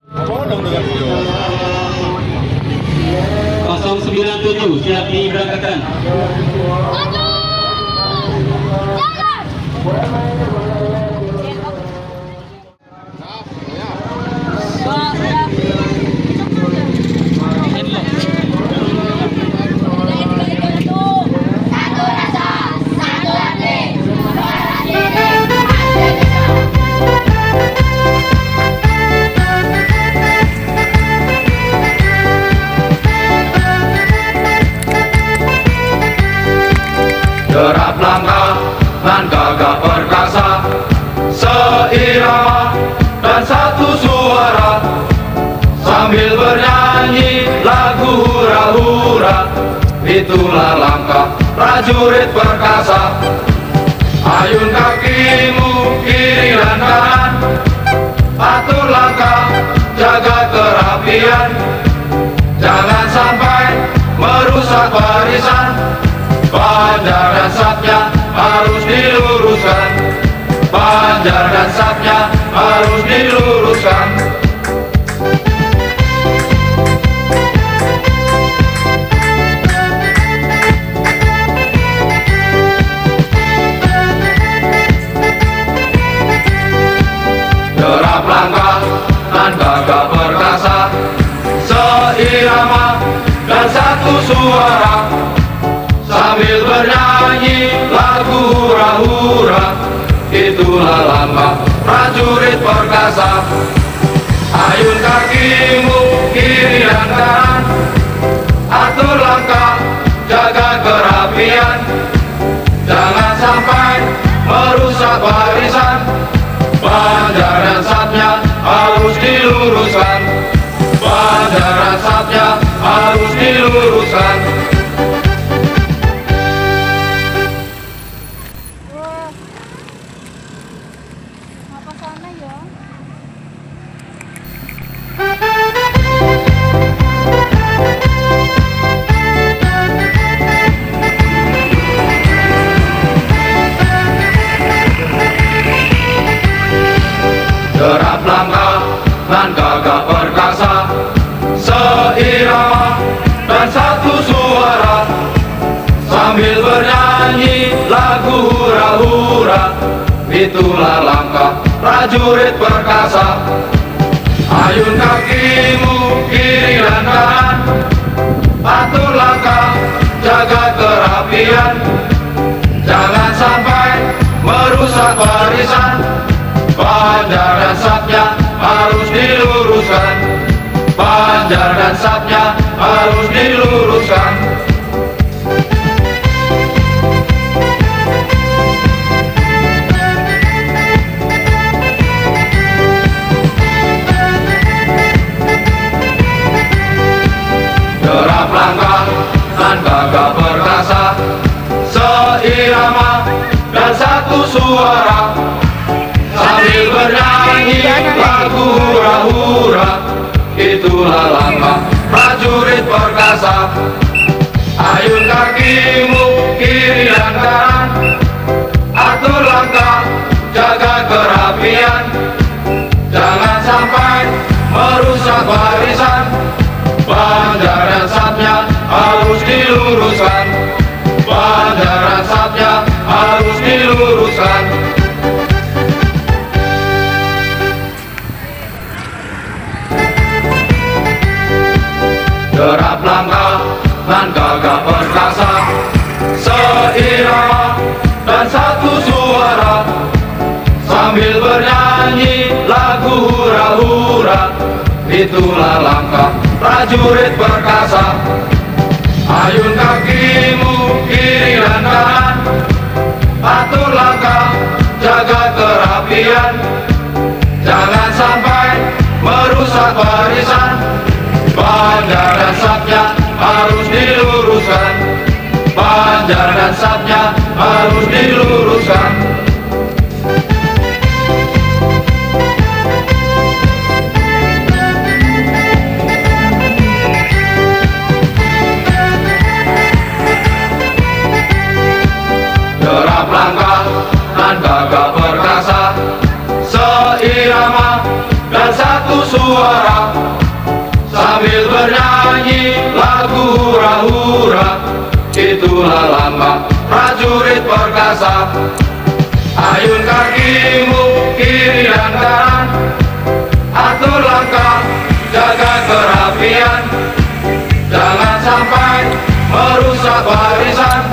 097 siap diberangkatkan. Derap langkah dan gagah perkasa, seirama dan satu suara, sambil bernyanyi lagu hura-hura. Itulah langkah prajurit perkasa. Ayun kakimu kiri dan kanan, atur langkah, jaga kerapian. Jangan sampai merusak barisan. Panjar dan sapnya harus diluruskan. Panjar dan sapnya harus diluruskan. Derap langkah dan gagah perkasa, seirama dan satu suara, sambil bernyanyi lagu hura-hura. Itulah langkah prajurit perkasa. Ayun kakimu kiri dan kanan, atur langkah, jaga kerapian. Jangan sampai merusak barisan. Panjar dan sapnya harus diluruskan. Panjar dan sapnya harus diluruskan. Apa sana ya? Derap langkah dan gagah perkasa, seirama dan satu suara, sambil bernyanyi lagu hura-hura. Itulah langkah prajurit perkasa. Ayun kakimu kiri dan kanan, atur langkah, jaga kerapian. Jangan sampai merusak barisan. Panjar dan sapnya harus diluruskan. Panjar dan sapnya harus diluruskan. Derap langkah dan gagah perkasa, seirama dan satu suara, sambil bernyanyi lagu hura-hura. Itulah langkah prajurit perkasa. Ayun kakimu kiri dan kanan, atur langkah, jaga kerapian. Jangan sampai merusak barisan. Panjar dan sapnya harus diluruskan. Panjar dan sapnya harus diluruskan. Derap langkah dan gagah perkasa, seirama dan satu suara, sambil bernyanyi lagu hura-hura. Itulah langkah prajurit perkasa. Ayun kakimu kiri dan kanan, atur langkah, jaga kerapian. Jangan sampai merusak barisan. Panjar dan sapnya harus diluruskan. Panjar dan sapnya harus diluruskan. Derap langkah dan gagah perkasa, seirama dan satu suara, itulah langkah prajurit perkasa. Ayun kakimu kiri dan kanan, atur langkah, jaga kerapian, jangan sampai merusak barisan.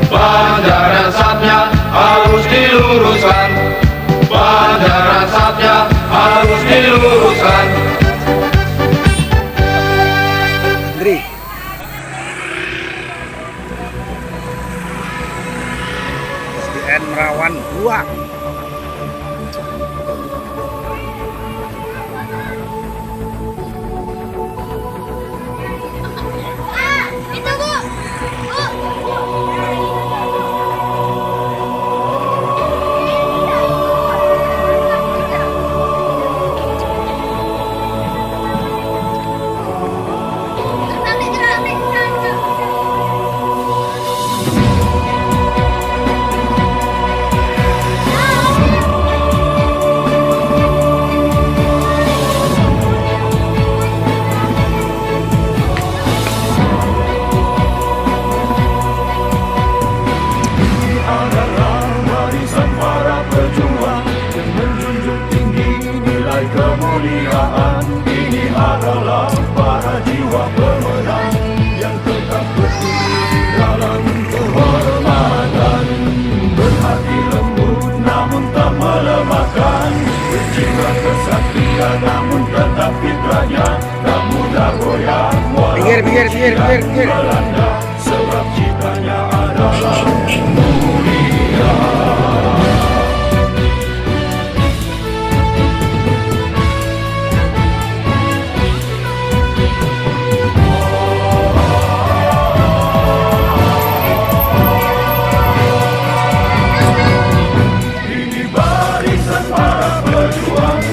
Banjar dan satnya harus diluruskan, banjar dan satnya harus diluruskan. SDN Merawan 2. Itu Bu. adalah barisan para pejuang yang menjunjung tinggi nilai kemuliaan. Ini adalah para jiwa pemenang yang tetap berdiri di dalam kehormatan, berhati lembut namun tak melemahkan, berjiwa kesatria namun tetap fitrahnya tak mudah goyah walau ujian melanda, sebab citanya adalah mulia. Ini barisan para pejuang,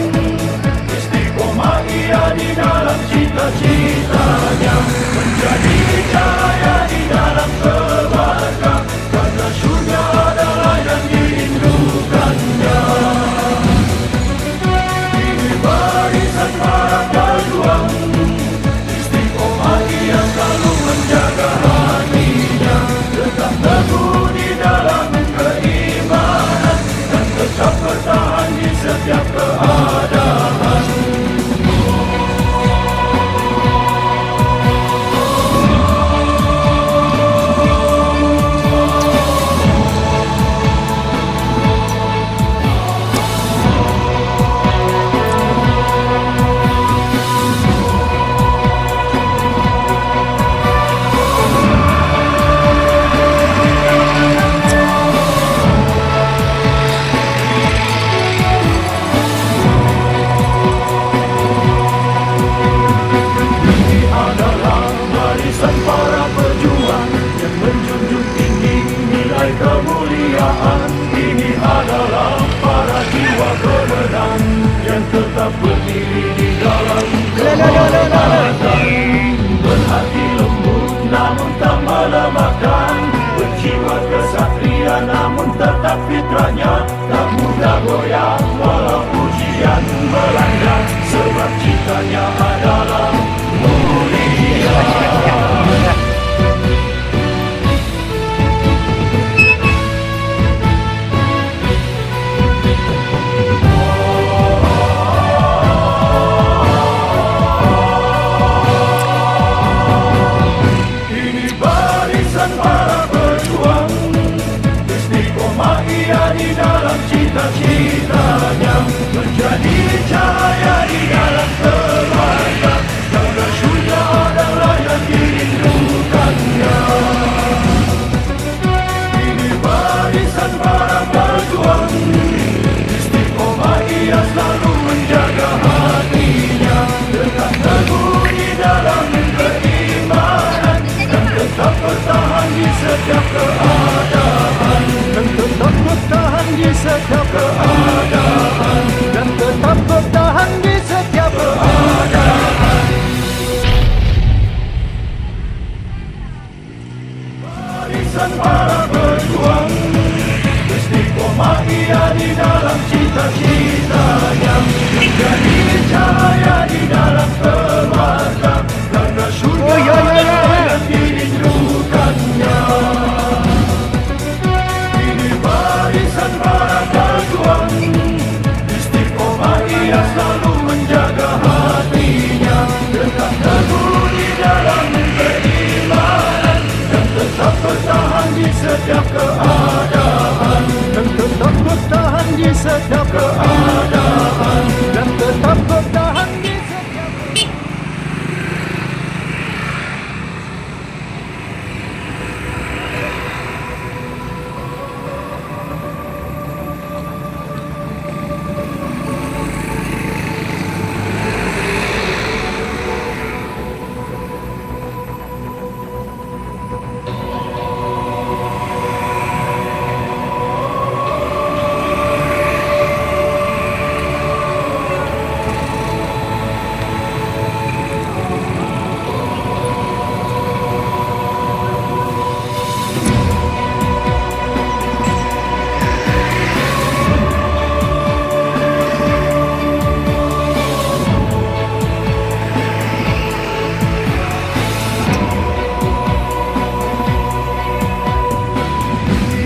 istiqomah ia di dalam cita-citanya, menjadi cahaya di dalam keluarga, karena surga adalah yang dirindukannya. Ini barisan para pejuang, istiqomah ia selalu menjaga hatinya, tetap teguh di dalam keimanan, dan tetap bertahan di setiap keadaan. Adalah barisan para pejuang yang menjunjung tinggi nilai kemuliaan. Ini adalah para jiwa pemenang yang tetap berdiri di dalam kehormatan, berhati lembut namun tak melemahkan, berjiwa kesatria namun tetap fitrahnya tak mudah goyah walau ujian melanda, sebab citanya adalah mulia. Ini barisan para pejuang, istiqomah ia di dalam cita-citanya, menjadi cahaya di dalam keluarga, karena surga adalah yang dirindukannya. Ini barisan para pejuang, istiqomah ia selalu menjaga hatinya, tetap teguh di dalam keimanan, dan tetap bertahan di setiap keadaan, dan tetap bertahan di setiap keadaan, dan tetap bertahan di setiap keadaan. Barisan para pejuang, istiqomah ia di dalam cita-citanya, menjadi cahaya di dalam keluarga, karena surga adalah yang dirindukannya. setiap keadaan dan tetap bertahan di setiap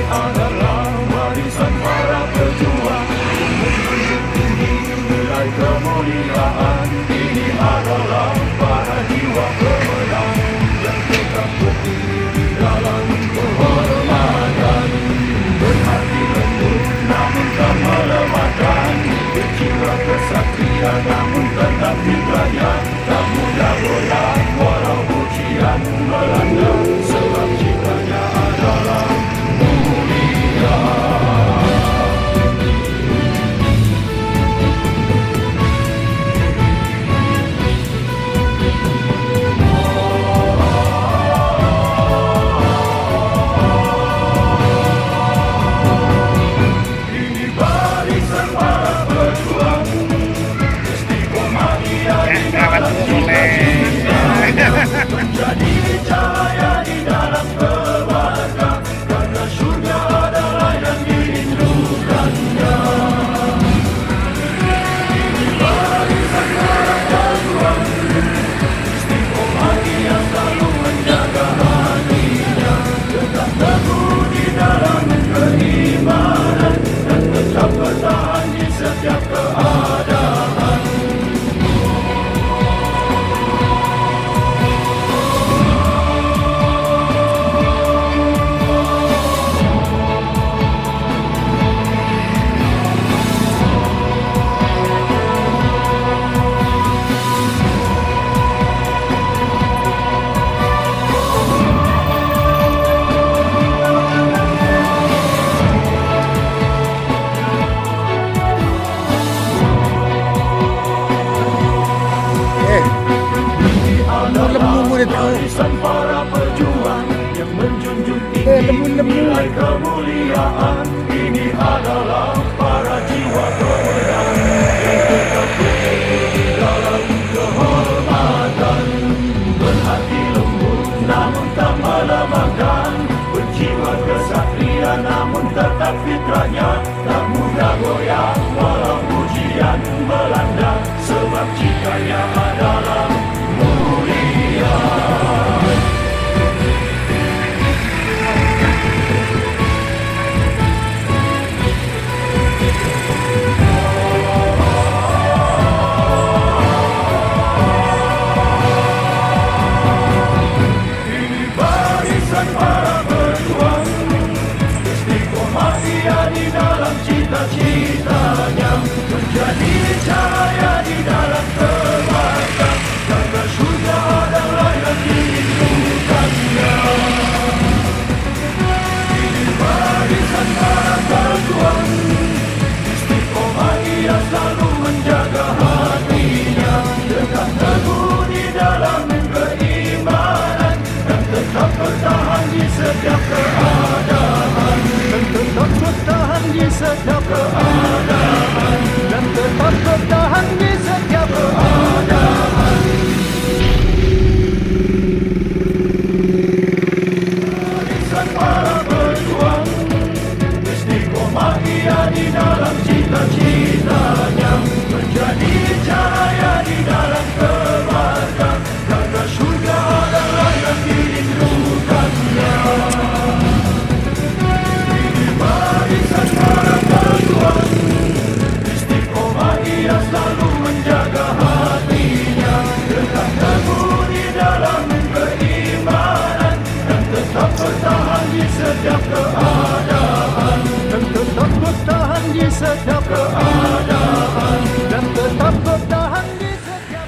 adalah warisan para pejuang nilai kemuliaan. Ini adalah para jiwa pemenang yang tetap berdiri dalam kehormatan, berhati lembut namun tak melemahkan, berjiwa kesatria namun tetap fitrahnya, tak mudah goyah walau ujian melanda, sebab cintanya adalah mulia. Ini barisan para pejuang, istiqomah ia di dalam cita-cita, menjadi cahaya di dalam keluarga, karena surga adalah yang dirindukannya. Ini barisan para pejuang, istiqomah ia selalu menjaga hatinya, tetap teguh di dalam keimanan dan tetap bertahan di setiap keadaan. Barisan para pejuang yang menjunjung tinggi nilai kemuliaan. Ini adalah para jiwa pemenang yang tetap berdiri dalam kehormatan, berhati lembut namun tak melemahkan, berjiwa kesatria namun tetap fitrahnya, tak mudah goyah walau ujian melanda, sebab cintanya adalah mulia. Ini barisan para pejuang, istiqomah ia di dalam cita-citanya, menjadi cahaya di dalam keluarga, karena surga adalah yang dirindukannya. Ini barisan para pejuang, istiqomah ia selalu menjaga hatinya, tetap teguh di dalam keimanan dan tetap bertahan di setiap keadaan, dan tetap bertahan di setiap keadaan, dan tetap bertahan di setiap keadaan. Barisan para pejuang, istiqomah ia di dalam cita-citanya, keadaan dan tetap bertahan di setiap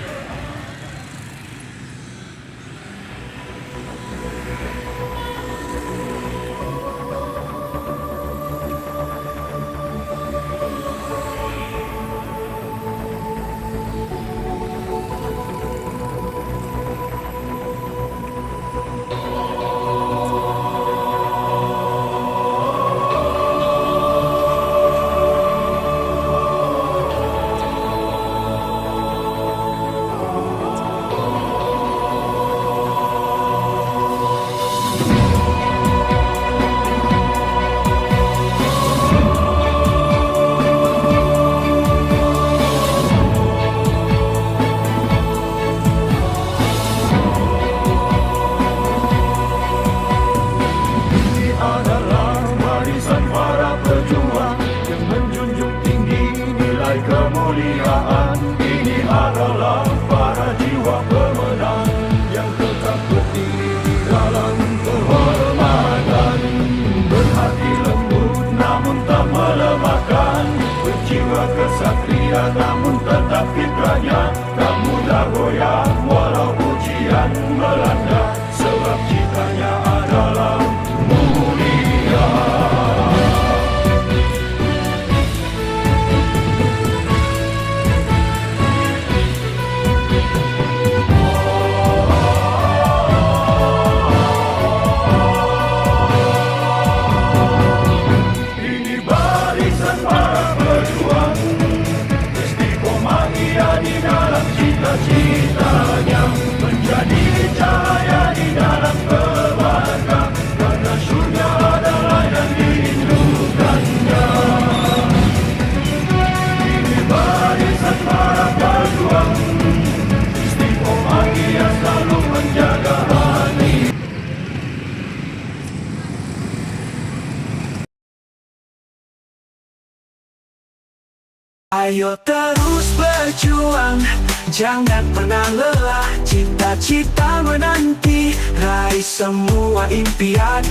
adalah warisan para pejuang yang menjunjung tinggi nilai kemuliaan. Ini adalah para jiwa pemenang yang tetap berdiri di dalam kehormatan. Berhati lembut namun tak melemahkan, berjiwa kesatria namun tetap fitrahnya. Tak mudah goyah walau ujian melanda, sebab citanya adalah mulia. Ini barisan para pejuang, istiqomah ia di dalam cita-citanya, menjadi cahaya di dalam keluarga, karena surga adalah yang dirindukannya. Ini barisan para pejuang, istiqomah ia selalu menjaga hati. Ayo terus berjuang, jangan pernah lelah. Cita-cita menanti, raih semua impian.